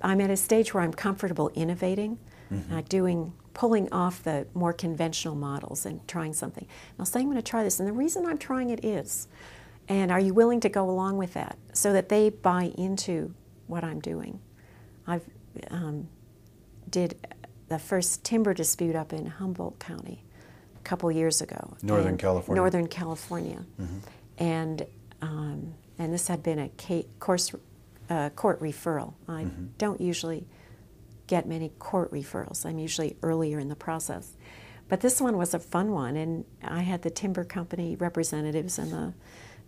I'm at a stage where I'm comfortable innovating, pulling off the more conventional models and trying something. And I'll say, I'm going to try this, and the reason I'm trying it is, and are you willing to go along with that, so that they buy into what I'm doing. I've did the first timber dispute up in Humboldt County a couple years ago. Northern California. Northern California. And this had been a court referral. I don't usually get many court referrals. I'm usually earlier in the process. But this one was a fun one, and I had the timber company representatives and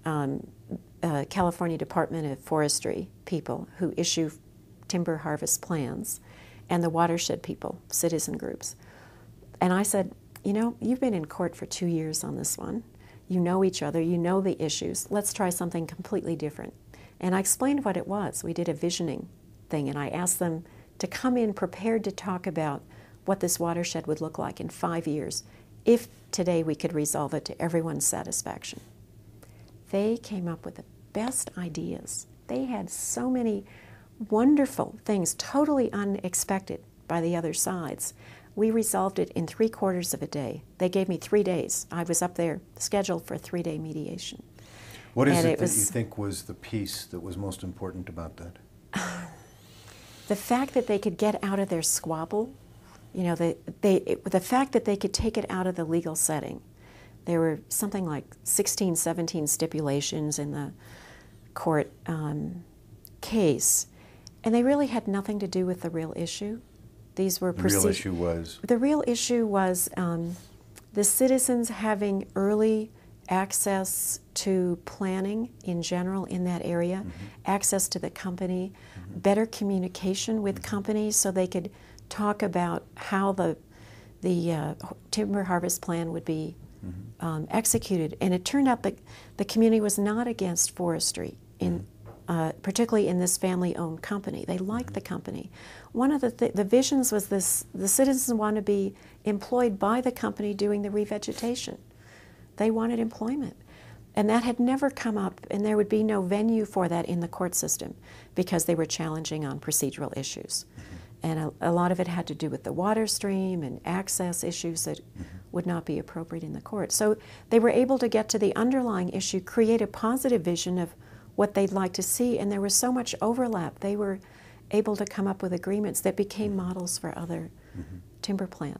the California Department of Forestry people who issue timber harvest plans, and the watershed people, citizen groups. And I said, you know, you've been in court for 2 years on this one. You know each other, you know the issues. Let's try something completely different. And I explained what it was. We did a visioning thing, and I asked them to come in prepared to talk about what this watershed would look like in 5 years if today we could resolve it to everyone's satisfaction. They came up with the best ideas. They had so many wonderful things, totally unexpected by the other sides. We resolved it in 3/4 of a day. They gave me 3 days. I was up there scheduled for a 3-day mediation. What is it that you think was the piece that was most important about that? The fact that they could get out of their squabble, you know, the fact that they could take it out of the legal setting. There were something like 16, 17 stipulations in the court case, and they really had nothing to do with the real issue. These were the real issue was? The real issue was the citizens having early access to planning in general in that area, access to the company, better communication with companies so they could talk about how the timber harvest plan would be executed. And it turned out that the community was not against forestry, particularly in this family-owned company. They liked the company. One of the visions was this: the citizens want to be employed by the company doing the revegetation. They wanted employment. And that had never come up, and there would be no venue for that in the court system because they were challenging on procedural issues. And a lot of it had to do with the water stream and access issues that would not be appropriate in the court. So they were able to get to the underlying issue, create a positive vision of what they'd like to see, and there was so much overlap. They were able to come up with agreements that became models for other timber plants.